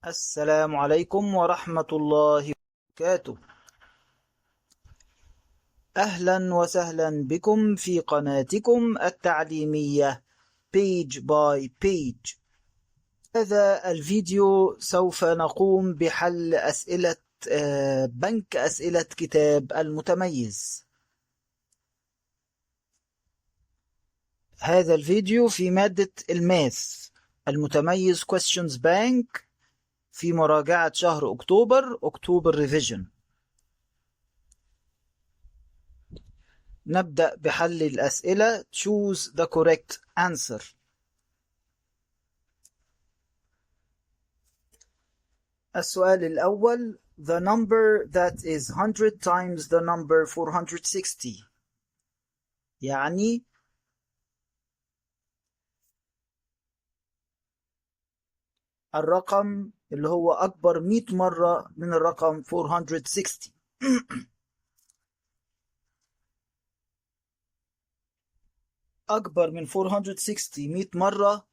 السلام عليكم ورحمة الله وبركاته. أهلا وسهلا بكم في قناتكم التعليمية Page by Page. هذا الفيديو سوف نقوم بحل أسئلة بنك أسئلة كتاب المتميز. هذا الفيديو في مادة الماث المتميز Questions Bank في مراجعة شهر أكتوبر ريفيجن. نبدأ بحل الأسئلة. Choose the correct answer. السؤال الأول: The number that is 100 times the number 460. يعني الرقم اللي هو أكبر 100 مرة من الرقم 460. أكبر من 460 100 مرة،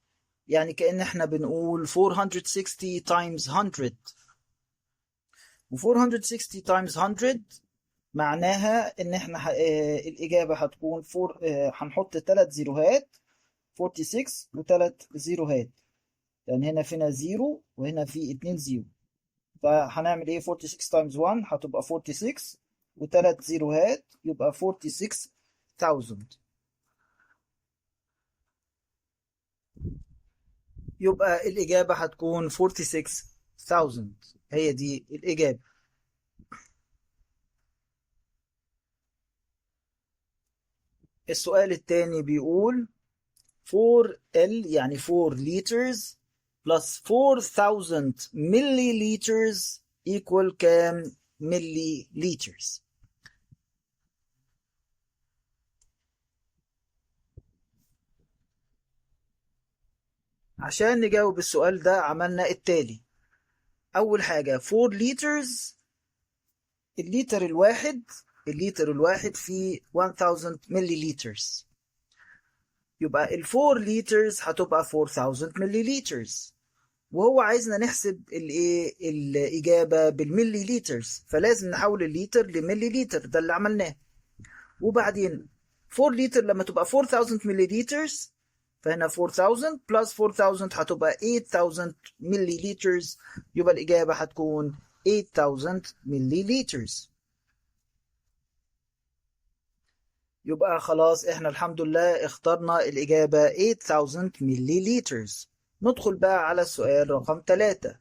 يعني كأن احنا بنقول 460 times 100. و 460 times 100 معناها ان احنا الإجابة هتكون هنحط 3 زيروهات 46 و3 زيروهات، يعني هنا فينا زيرو وهنا في 2 زيرو، فهنعمل ايه؟ 46 times 1 هتبقى 46 و3 زيروهات يبقى 46,000. يبقى الإجابة هتكون 46,000، هي دي الإجابة. السؤال الثاني بيقول 4L يعني 4 liters plus 4,000 milliliters equal كام milliliters؟ عشان نجاوب السؤال ده عملنا التالي. أول حاجة 4 liters، الليتر الواحد فيه 1000 milliliters، يبقى ال 4 liters هتبقى 4000 milliliters، وهو عايزنا نحسب الإجابة بالملي لترز، فلازم نحول الليتر لملي لتر، ده اللي عملناه. وبعدين 4 لتر لما تبقى 4000 ملي لترز، فهنا 4000 بلس 4000 هتبقى 8000 ملي لترز، يبقى الإجابة هتكون 8000 ملي لترز. يبقى خلاص احنا الحمد لله اخترنا الإجابة 8000 ملي لترز. ندخل بقى على السؤال رقم 3.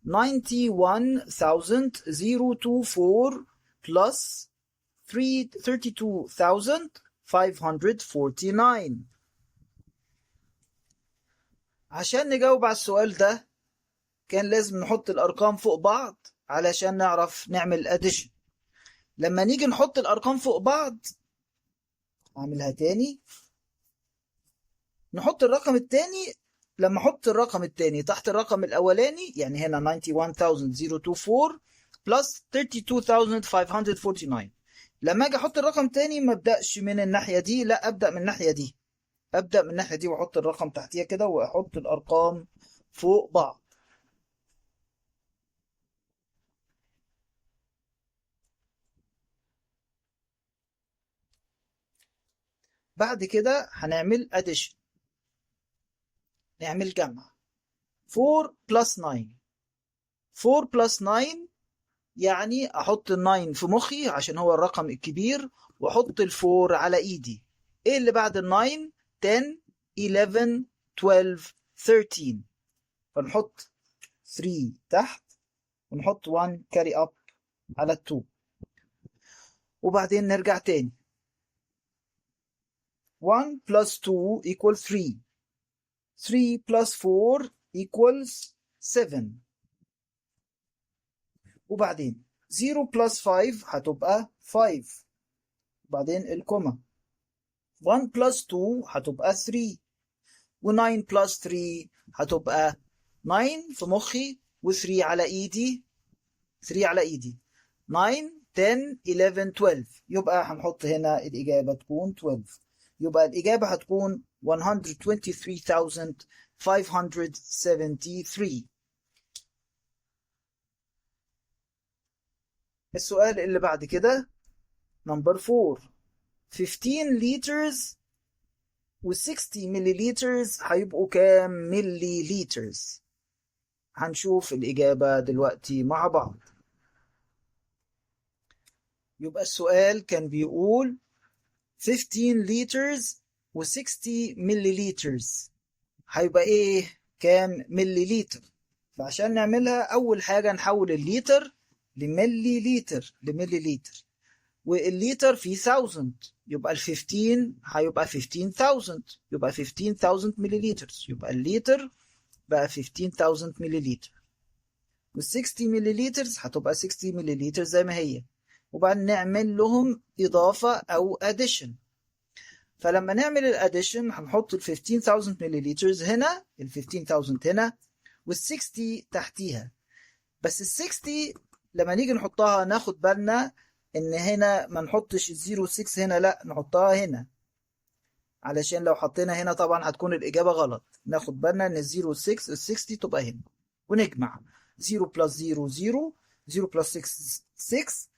91,024 plus 32,549. عشان نجاوب على السؤال ده كان لازم نحط الأرقام فوق بعض علشان نعرف نعمل addition. لما نيجي نحط الأرقام فوق بعض، أعملها تاني، نحط الرقم التاني. لما احط الرقم التاني تحت الرقم الاولاني، يعني هنا 91,024 plus 32,549، لما اجي احط الرقم تاني ما ابداش من الناحيه دي، لا ابدا من الناحيه دي، واحط الرقم تحتيها كده واحط الارقام فوق بعض. بعد كده هنعمل addition، نعمل جمع. 4 plus 9، 4 plus 9 يعني احط ال9 في مخي عشان هو الرقم الكبير، واحط ال4 على ايدي. ايه اللي بعد ال9؟ 10 11 12 13، فنحط 3 تحت ونحط 1 carry up على 2، وبعدين نرجع تاني. 1 plus 2 equals 3، 3 plus 4 equals 7، وبعدين 0 plus 5 هتبقى 5، وبعدين الكوما. 1 plus 2 هتبقى 3، و9 plus 3 هتبقى 9 في مخي و3 على ايدي، 3 على ايدي. 9 10 11 12، يبقى هنحط هنا الإجابة تكون 12، يبقى الإجابة هتكون 123,573. السؤال اللي بعد كده نمبر 4. 15 liters و60 مليليترز هيبقوا كام مليليترز؟ هنشوف الإجابة دلوقتي مع بعض. يبقى السؤال كان بيقول 15 liters و60 مليليترز هيبقى إيه؟ كام مليليتر؟ فعشان نعملها أول حاجة نحول الليتر لمليليتر، والليتر فيه 1000، يبقى ال 15 هيبقى 15000، يبقى 15000 مليليتر، يبقى الليتر بقى 15000 مليليتر، وال 60 مليليتر هتبقى 60 مليليتر زي ما هي، وبعدين نعمل لهم إضافة أو addition. فلما نعمل الاديشن هنحط ال 15000 مليليتر هنا، ال 15000 هنا، وال 60 تحتيها. بس ال 60 لما نيجي نحطها ناخد بالنا ان هنا ما نحطش ال 06 هنا، لا نحطها هنا، علشان لو حطينا هنا طبعا هتكون الإجابة غلط. ناخد بالنا ان ال 06 ال 60 تبقى هنا، ونجمع 0 بلس 0 0، 0 بلس 6 6،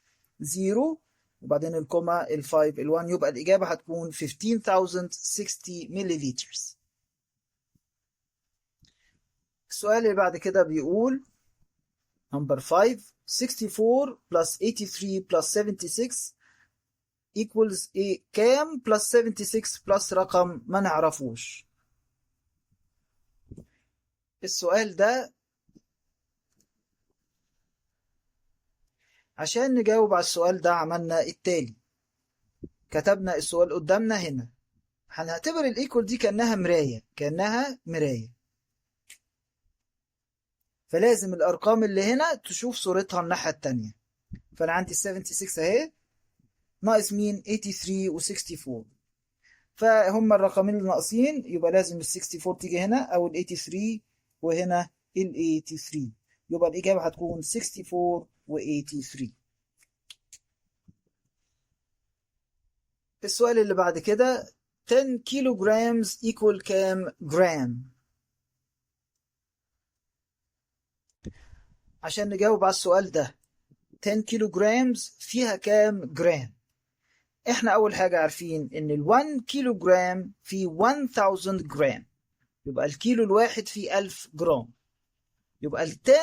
0، وبعدين الكوما ال 5 ال 1، يبقى الإجابة هتكون 15060 مليليتر. السؤال اللي بعد كده بيقول نمبر 5. 64 plus 83 plus 76 equals ايه؟ كام plus 76 plus رقم ما نعرفوش. السؤال ده عشان نجاوب على السؤال ده عملنا التالي. كتبنا السؤال قدامنا هنا، هنعتبر الايكوال دي كأنها مراية، فلازم الأرقام اللي هنا تشوف صورتها الناحية التانية. فأنا عندي 76 أهي، ناقص مين؟ 83 و 64، فهم الرقمين اللي ناقصين، يبقى لازم ال 64 تيجي هنا، أو ال 83 وهنا ال 83، يبقى الإجابة هتكون 64 و 83. السؤال اللي بعد كده 10 kilograms equal كام جرام؟ عشان نجاوب على السؤال ده 10 kilograms فيها كام جرام؟ احنا اول حاجة عارفين ان ال 1 كيلوغرام فيه 1000 جرام، يبقى الكيلو الواحد فيه 1000 جرام، يبقى ال 10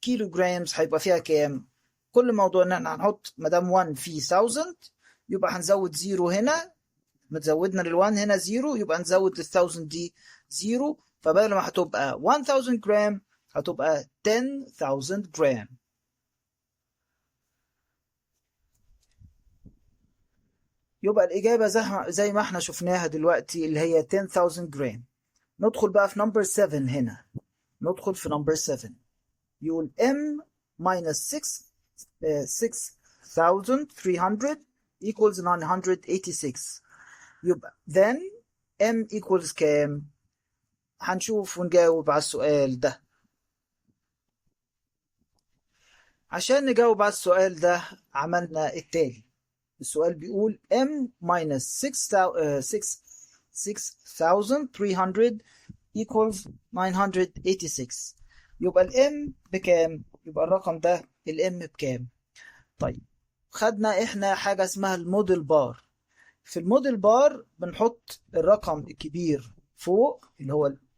كيلوغرامز هيبقى فيها كام؟ كل موضوع ان احنا هنحط مدام 1 فيه 1000 يبقى هنزود زيرو هنا، متزودنا لل 1 هنا زيرو، يبقى نزود لل 1000 دي زيرو، فبدل ما هتبقى 1000 جرام هتبقى 10000 جرام. يبقى الإجابة زي ما احنا شفناها دلوقتي اللي هي 10000 جرام. ندخل بقى في نمبر 7 هنا، ندخل في نمبر 7. يقول m minus 6300 equals 986. يبقى then m equals كام؟ هنشوف ونجاوب على السؤال ده. عشان نجاوب على السؤال ده عملنا التالي. السؤال بيقول m minus 6300 equals 986. يبقى الام بكام؟ يبقى الرقم ده الام بكام؟ طيب خدنا احنا حاجة اسمها الموديل بار. في الموديل بار بنحط الرقم الكبير فوق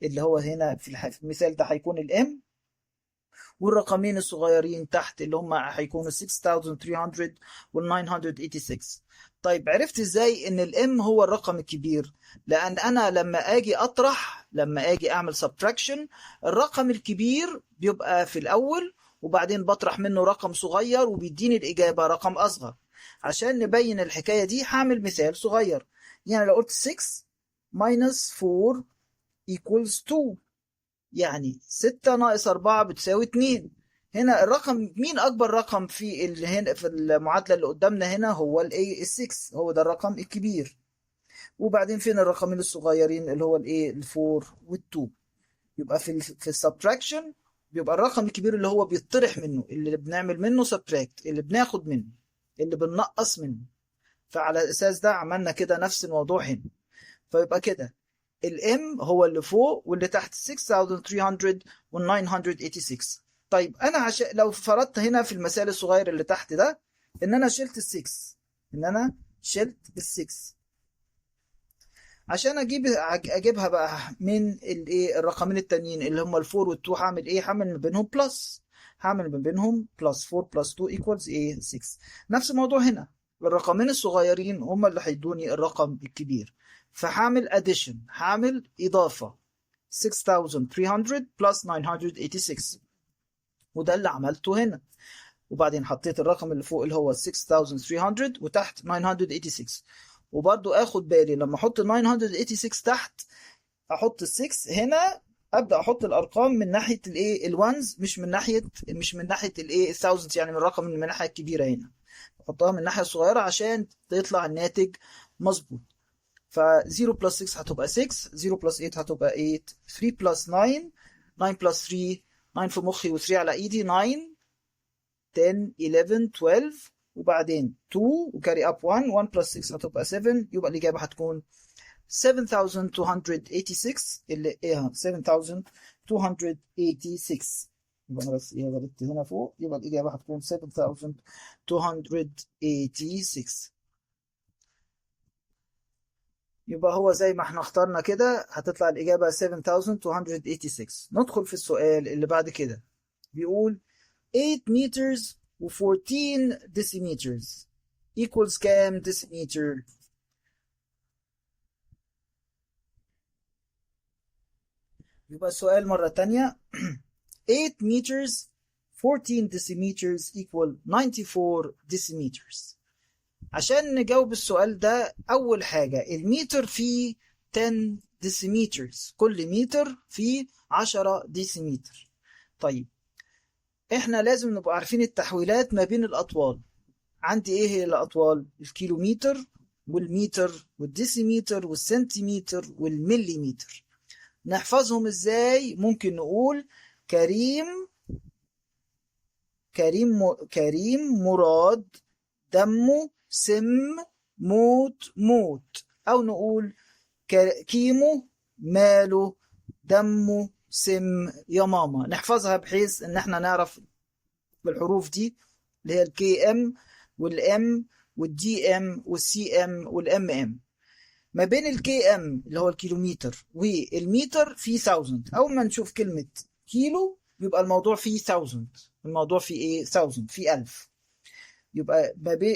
اللي هو هنا في المثال ده هيكون الام، والرقمين الصغيرين تحت اللي هم هيكونوا 6300 وال 986. طيب عرفت ازاي ان الام هو الرقم الكبير؟ لان انا لما اجي اعمل subtraction، الرقم الكبير بيبقى في الاول، وبعدين بطرح منه رقم صغير وبيديني الاجابة رقم اصغر. عشان نبين الحكاية دي هعمل مثال صغير. يعني لو قلت 6 minus 4 equals 2، يعني 6 ناقص 4 بتساوي 2. هنا الرقم مين أكبر رقم هنا في المعادلة اللي قدامنا هنا؟ هو ال 6، هو ده الرقم الكبير. وبعدين فين الرقمين الصغيرين اللي هو ال 4 وال 2؟ يبقى في السبتراكشن بيبقى الرقم الكبير اللي هو بيطرح منه، اللي بنعمل منه سبتراكت، اللي بناخد منه، اللي بننقص منه. فعلى الأساس ده عملنا كده نفس الموضوع هنا. فيبقى كده الام هو اللي فوق، واللي تحت 6300 وال 986. طيب انا لو فرضت هنا في المثال الصغير اللي تحت ده ان انا شلت ال6 عشان اجيبها بقى من الايه الرقمين التانيين اللي هم الفور والتو. هعمل ايه؟ هعمل ما بينهم بلس. 4 بلس 2 equals ايه 6. نفس الموضوع هنا، الرقمين الصغيرين هم اللي هيدوني الرقم الكبير، فهعمل addition، هعمل اضافة 6300 plus 986، وده اللي عملته هنا. وبعدين حطيت الرقم اللي فوق اللي هو 6300 وتحت 986. وبرضو اخد بالي لما احط 986 تحت احط ال 6 هنا، ابدا احط الارقام من ناحيه الايه الوانز، مش من ناحيه الايه الثاوزند، يعني من الرقم من الناحيه الكبيره هنا، احطها من الناحيه الصغيره عشان تطلع الناتج مظبوط. ف 0 بلس 6 هتبقى 6، 0 بلس 8 هتبقى 8، 3 بلس 9، 9 بلس 3، 9 في مخي و3 على ايدي 9، 10 11 12، وبعدين 2 وكاري اب 1، 1 بلس 6 هتبقى 7، يبقى الإجابة هتكون 7286. اللي ايه 7286. يبقى انا بس ايه غلطت هنا فوق، يبقى الإجابة هتكون 7286. يبقى هو زي ما احنا اخترنا كده هتطلع الإجابة 7286. ندخل في السؤال اللي بعد كده. بيقول 8 meters و14 decimeters equals كام decimeter؟ يبقى السؤال مرة تانية 8 meters 14 decimeters equal 94 decimeters. عشان نجاوب السؤال ده أول حاجة المتر فيه 10 decimeters، كل متر فيه 10 decimeter. طيب احنا لازم نبقى عارفين التحويلات ما بين الأطوال. عندي ايه هي الأطوال؟ الكيلومتر والمتر والديسيمتر والسنتيمتر والمليمتر. نحفظهم ازاي؟ ممكن نقول كريم مراد، دمه سم، موت. او نقول كيمو ماله، دمه سم يا ماما. نحفظها بحيث ان احنا نعرف بالحروف دي اللي هي الكي ام والام والدي ام والسي ام والام ام. ما بين الكي ام اللي هو الكيلومتر والمتر في 1000. اول ما نشوف كلمة كيلو يبقى الموضوع فيه 1000، الموضوع فيه ايه 1000، فيه 1000. يبقى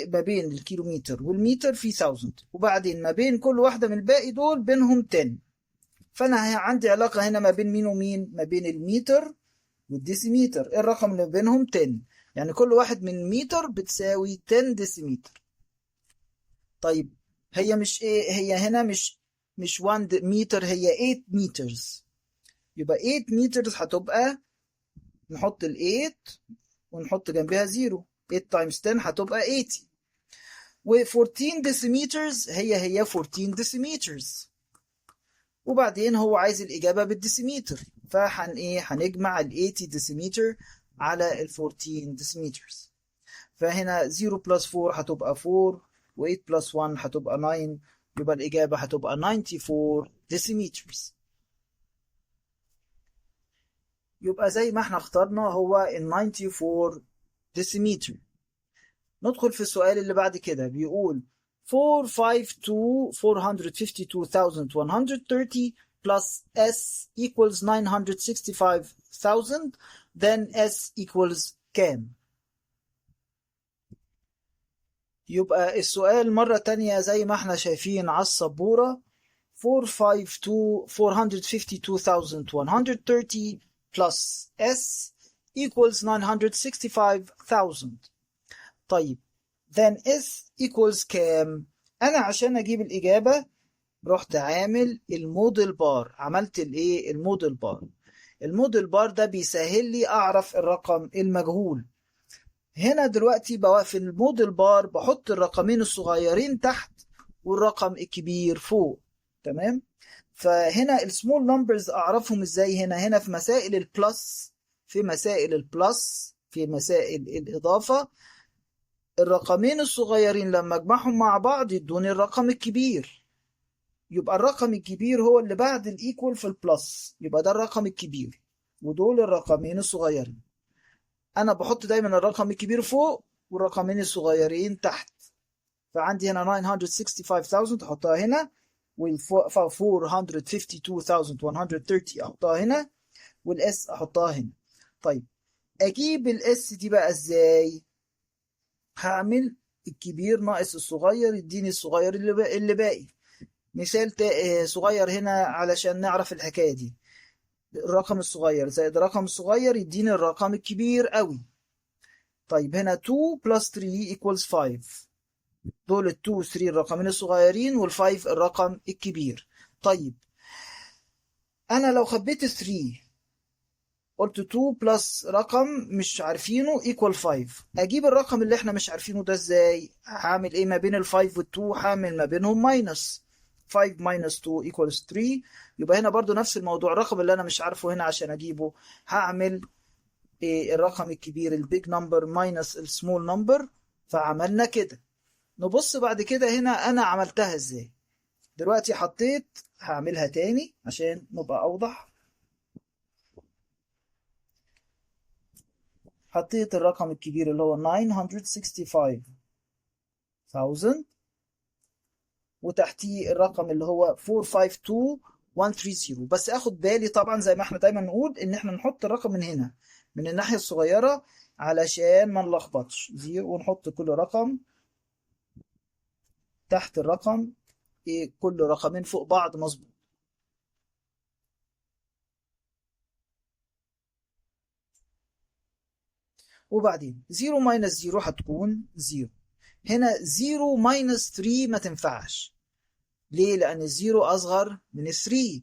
ما بين الكيلومتر والمتر في 1000، وبعدين ما بين كل واحدة من الباقي دول بينهم 10. فانا عندي علاقة هنا ما بين مين ومين؟ ما بين المتر والديسيمتر. ايه الرقم اللي بينهم؟ 10. يعني كل واحد من متر بتساوي 10 ديسيمتر. طيب هي مش ايه، هي هنا مش 1 متر، هي 8 meters. يبقى 8 meters هتبقى نحط ال 8 ونحط جنبها 0. 8 times 10 هتبقى 80. و 14 decimeters هي 14 decimeters. وبعدين هو عايز الإجابة بالديسيمتر، هنجمع ال 80 decimeter على ال 14 decimeters. فهنا 0 plus 4 هتبقى 4 و 8 plus 1 هتبقى 9، يبقى الإجابة هتبقى 94 decimeters. يبقى زي ما احنا اخترنا هو ال 94 decimeter. ندخل في السؤال اللي بعد كده. بيقول 452,130 plus S equals 965,000 then S equals كام؟ يبقى السؤال مرة تانية زي ما احنا شايفين على السبورة 452,130 plus S equals 965,000. طيب then S equals كام؟ أنا عشان أجيب الإجابة رحت عامل الموديل بار. عملت الإيه؟ الموديل بار. الموديل بار ده بيسهل لي أعرف الرقم المجهول. هنا دلوقتي في الموديل بار بحط الرقمين الصغيرين تحت والرقم الكبير فوق. تمام؟ فهنا السمول نمبرز أعرفهم إزاي؟ هنا في مسائل البلس، في مسائل الإضافة، الرقمين الصغيرين لما اجمعهم مع بعض يدوني الرقم الكبير. يبقى الرقم الكبير هو اللي بعد الايكوال في البلس، يبقى ده الرقم الكبير ودول الرقمين الصغيرين. انا بحط دايما الرقم الكبير فوق والرقمين الصغيرين تحت. فعندي هنا 965,000 احطها هنا، وال 452,130 احطها هنا، والاس احطها هنا. طيب اجيب الاس دي بقى ازاي؟ هعمل الكبير ناقص الصغير يديني الصغير اللي باقي. مثال صغير هنا علشان نعرف الحكاية دي. الرقم الصغير زائد الرقم الصغير يديني الرقم الكبير قوي. طيب هنا 2 plus 3 equals 5. دول ال 2 3 الرقمين الصغيرين، وال 5 الرقم الكبير. طيب انا لو خبيت 3 قلت 2 بلس رقم مش عارفينه equal 5، اجيب الرقم اللي احنا مش عارفينه ده ازاي؟ هعمل ايه ما بين ال 5 وال 2؟ هعمل ما بينهم ماينس. 5 minus 2 equals 3. يبقى هنا برضو نفس الموضوع، الرقم اللي انا مش عارفه هنا عشان اجيبه هعمل إيه؟ الرقم الكبير البيج نمبر ماينس السمول نمبر. فعملنا كده. نبص بعد كده هنا انا عملتها ازاي. دلوقتي حطيت، هعملها تاني عشان نبقى اوضح. حطيت الرقم الكبير اللي هو 965,000 وتحتيه الرقم اللي هو 452,130. بس اخد بالي طبعا زي ما احنا دايما نقول ان احنا نحط الرقم من هنا من الناحية الصغيرة علشان ما نلخبطش. زيرو، ونحط كل رقم تحت الرقم كل رقمين فوق بعض مظبوط. وبعدين 0 ماينس 0 هتكون 0. هنا 0 ماينس 3 ما تنفعش. ليه؟ لأن الزيرو أصغر من 3.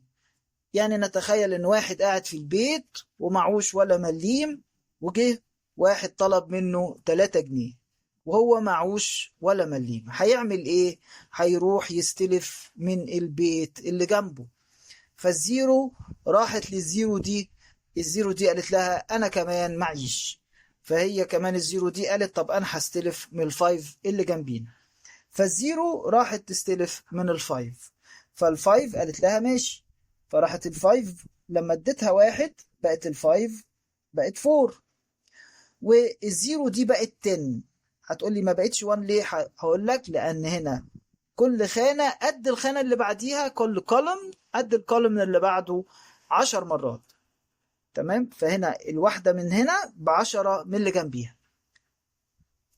يعني نتخيل إن واحد قاعد في البيت ومعوش ولا مليم، وجه واحد طلب منه 3 جنيه وهو معوش ولا مليم. هيعمل إيه؟ هيروح يستلف من البيت اللي جنبه. فالزيرو راحت للزيرو دي. الزيرو دي قالت لها أنا كمان معيش. فهي كمان الزيرو دي قالت طب أنا هستلف من الفايف اللي جنبينا. فالزيرو راحت تستلف من الفايف. فالفايف قالت لها ماشي. فراحت الفايف لما اديتها واحد بقت الفايف بقت فور. والزيرو دي بقت 10. هتقولي ما بقتش 1 ليه؟ هقول لك لأن هنا كل خانة قد الخانة اللي بعديها، كل كولوم قد الكولوم اللي بعده 10 مرات. تمام؟ فهنا الواحدة من هنا ب10 من اللي جنبيها.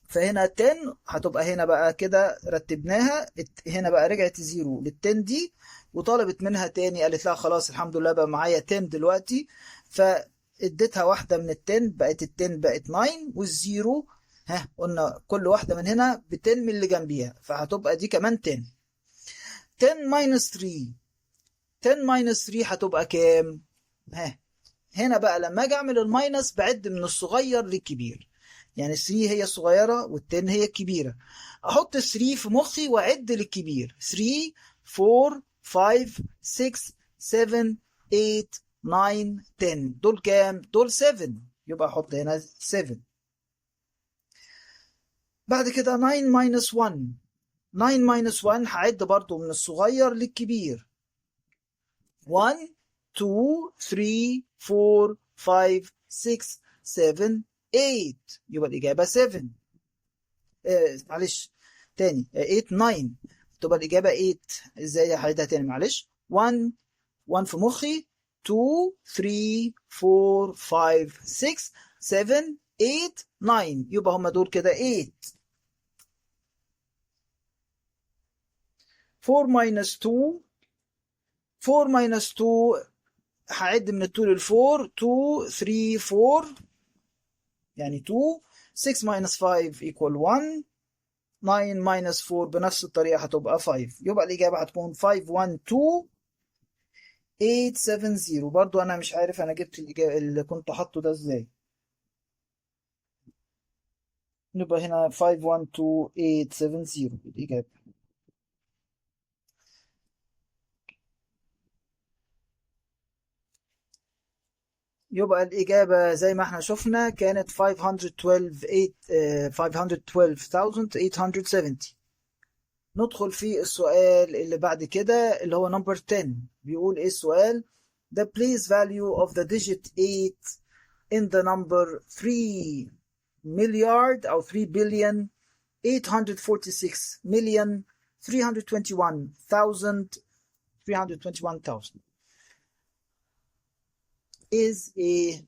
فهنا 10 هتبقى هنا بقى كده رتبناها. هنا بقى رجعت زيرو لل10 دي وطلبت منها تاني. قالت لها خلاص الحمد لله بقى معايا 10 دلوقتي. فاديتها واحدة من ال10 بقت ال10 بقت 9. والزيرو قلنا كل واحدة من هنا ب10 من اللي جنبيها، فهتبقى دي كمان 10. 10 minus 3. 10 minus 3 هتبقى كام؟ هنا بقى لما اجي اعمل الماينس بعد من الصغير للكبير. يعني 3 هي الصغيرة وال10 هي الكبيرة. احط 3 في مخي واعد للكبير. 3 4 5 6 7 8 9 10. دول كام؟ دول 7. يبقى احط هنا 7. بعد كده 9 minus 1. 9 minus 1 هعد برضو من الصغير للكبير. 1 2 3 4 5 6 7 8. يبقى الإجابة 7. معلش تاني 8 9. تبقى الإجابة 8. إزاي هعيدها تاني؟ معلش 1 1 في مخي 2 3 4 5 6 7 8 9. يبقى هما دول كده 8. 4 minus 2. 4 minus 2 هعد من الطول للفور. 2 3 4 يعني 2. 6 minus 5 equal 1. 9 minus 4 بنفس الطريقة هتبقى 5. يبقى الإجابة هتكون 5 1 2 8 7 0. برضو أنا مش عارف أنا جبت الإجابة اللي كنت حاطه ده إزاي. يبقى هنا 5 1 2 8 7 0 الإجابة. يبقى الإجابة زي ما احنا شفنا كانت 512,870. ندخل في السؤال اللي بعد كده اللي هو number 10. بيقول ايه السؤال؟ The place value of the digit 8 in the number 3 مليار أو 3 billion 846 million 321,000 is a.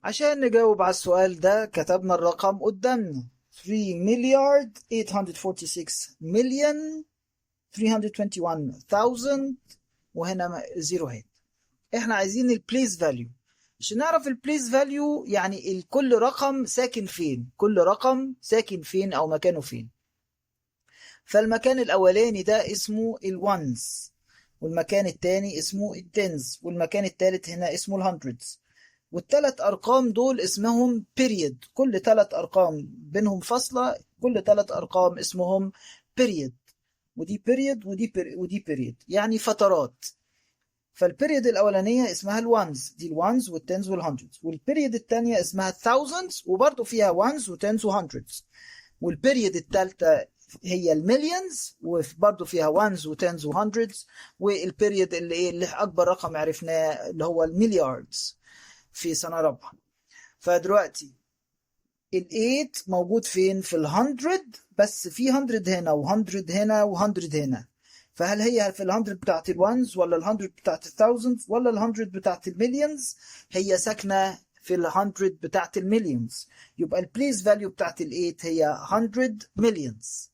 عشان نجاوب على السؤال ده كتبنا الرقم قدامنا 3 مليار 846 مليون 321,000 وهنا زيروهات. احنا عايزين البليس فاليو. عشان نعرف البليس فاليو يعني كل رقم ساكن فين، كل رقم ساكن فين او مكانه فين. فالمكان الاولاني ده اسمه الوانز، والمكان التاني اسمه التنز، والمكان التالت هنا اسمه الهندردز. والثلاث ارقام دول اسمهم period. كل ثلاث ارقام بينهم فاصلة، كل ثلاث ارقام اسمهم period. ودي period ودي period يعني فترات. فالبيريد الاولانيه اسمها الوانز، دي الوانز والتنز والهندردز. والبيريد الثانيه اسمها الثاوزندز وبرضه فيها وانز وتنز وهندردز. والبيريد الثالثه هي المليونز وبرضه فيها وانز وتنز وهندردز. والبيريد اللي اكبر رقم عرفناه اللي هو الملياردز في سنه رابعه. فدلوقتي ال8 موجود فين؟ في ال100، بس في 100 هنا و100 هنا و100 هنا. فهل هي في ال100 بتاعت الوانز ولا ال100 بتاعت الثاوزندز ولا ال100 بتاعت المليونز؟ هي ساكنة في ال100 بتاعت المليونز. يبقى البليس فاليو بتاعت ال8 هي 100 مليونز.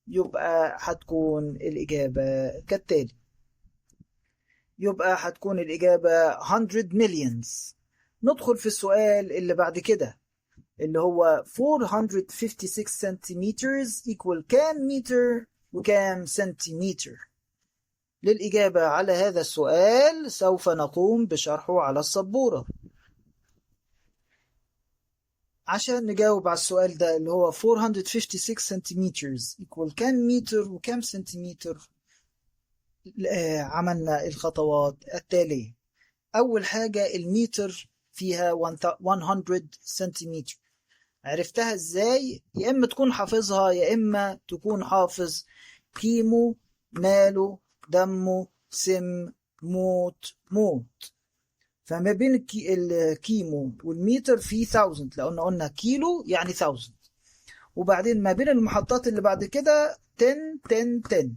يبقى هتكون الإجابة كالتالي. يبقى هتكون الإجابة 100 مليونز. ندخل في السؤال اللي بعد كده اللي هو 456 سنتيمترز equal كام متر وكام سنتيمتر؟ للإجابة على هذا السؤال سوف نقوم بشرحه على السبورة. عشان نجاوب على السؤال ده اللي هو 456 سنتيمترز equal كام متر وكام سنتيمتر، عملنا الخطوات التالية. أول حاجة المتر فيها 100 سنتيمتر. عرفتها ازاي؟ يا اما تكون حافظها يا اما تكون حافظ كيمو ماله دمه سم موت. فما بين الكيمو والمتر في 1000، لو قلنا كيلو يعني 1000. وبعدين ما بين المحطات اللي بعد كده 10.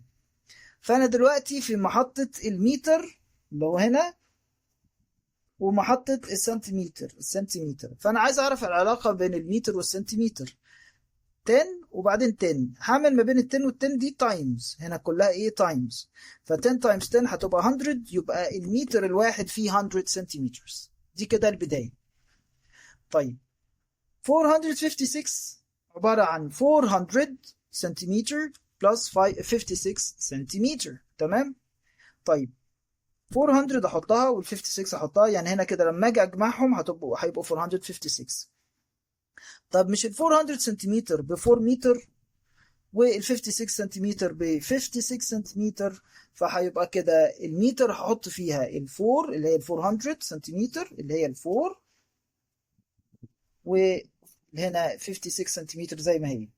فانا دلوقتي في محطة المتر اللي هو هنا ومحطة السنتيمتر. فأنا عايز أعرف العلاقة بين المتر والسنتيمتر. 10 وبعدين 10 هعمل ما بين ال 10 وال 10 دي تايمز، هنا كلها إيه تايمز. ف 10 تايمز 10 هتبقى 100. يبقى المتر الواحد فيه 100 سنتيمتر. دي كده البداية. طيب 456 عبارة عن 400 سنتيمتر بلس 56 سنتيمتر. تمام. طيب 400 احطها وال 56 احطها، يعني هنا كده لما اجي اجمعهم هيبقوا 456. طب مش ال 400 سنتيمتر ب 4 متر وال 56 سنتيمتر ب 56 سنتيمتر؟ فهيبقى كده المتر هحط فيها ال 4 اللي هي ال 400 سنتيمتر اللي هي ال 4، وهنا 56 سنتيمتر زي ما هي.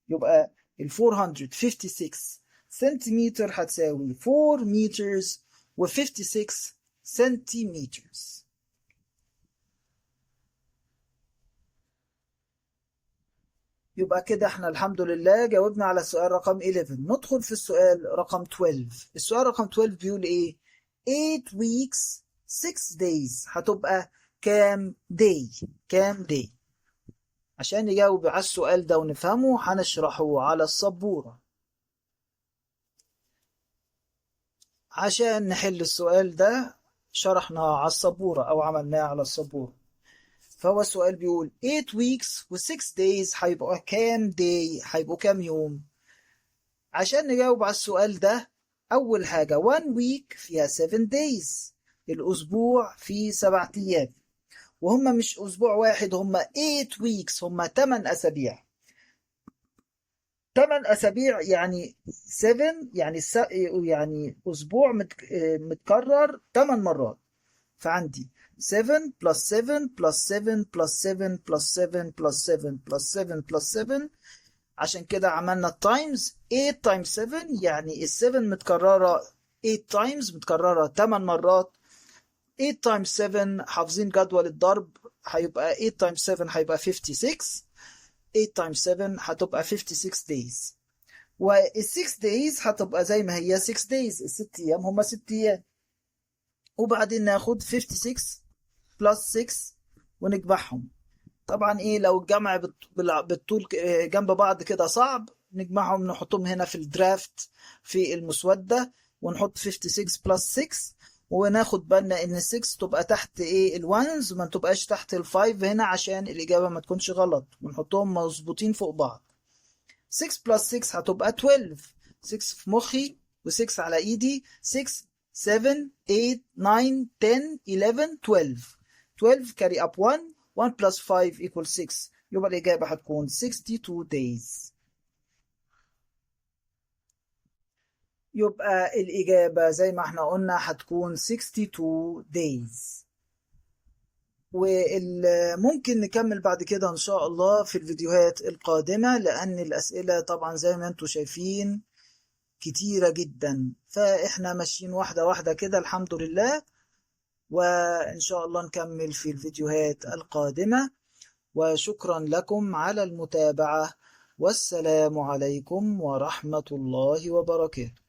يبقى ال 456 سنتيمتر هتساوي 4 مترز و56 سنتيمترز. يبقى كده احنا الحمد لله جاوبنا على السؤال رقم 11. ندخل في السؤال رقم 12. السؤال رقم 12 بيقول ايه؟ 8 weeks 6 days هتبقى كام day؟ كام day؟ عشان نجاوب على السؤال ده ونفهمه هنشرحه على السبورة. عشان نحل السؤال ده شرحناه على السبورة أو عملناه على السبورة. فهو السؤال بيقول 8 weeks و 6 days هيبقوا كام day؟ هيبقوا كام يوم؟ عشان نجاوب على السؤال ده أول حاجة 1 week فيها 7 days. الأسبوع فيه 7 أيام، وهم مش أسبوع واحد، هم 8 weeks، هم 8 أسابيع. 8 أسابيع يعني 7 يعني أسبوع متكرر 8 مرات. فعندي 7 plus 7 plus 7 plus 7 plus 7 plus 7 plus 7 plus 7. عشان كده عملنا التايمز 8 times 7، يعني ال7 متكررة 8 times، متكررة 8 مرات. 8 times 7 حافظين جدول الضرب، هيبقى 8 times 7 هيبقى 56. 8 times 7 هتبقى 56 days. وال 6 days هتبقى زي ما هي 6 days، الست أيام هما 6 أيام. وبعدين ناخد 56 plus 6 ونجمعهم. طبعا ايه لو الجمع بالطول جنب بعض كده صعب، نجمعهم نحطهم هنا في الدرافت في المسودة، ونحط 56 plus 6، وناخد بالنا ان 6 تبقى تحت ايه الوانز وما تبقاش تحت الفايف هنا عشان الإجابة ما تكونش غلط، ونحطهم مظبوطين فوق بعض. 6 plus 6 هتبقى 12. 6 في مخي و6 على ايدي. 6 7 8 9 10 11 12. 12 carry up 1. 1 plus 5 equals 6. يبقى الإجابة هتكون 62 days. يبقى الإجابة زي ما احنا قلنا هتكون 62 days. وممكن نكمل بعد كده إن شاء الله في الفيديوهات القادمة، لأن الأسئلة طبعا زي ما انتم شايفين كتيرة جدا، فإحنا ماشيين واحدة واحدة كده الحمد لله. وإن شاء الله نكمل في الفيديوهات القادمة. وشكرا لكم على المتابعة، والسلام عليكم ورحمة الله وبركاته.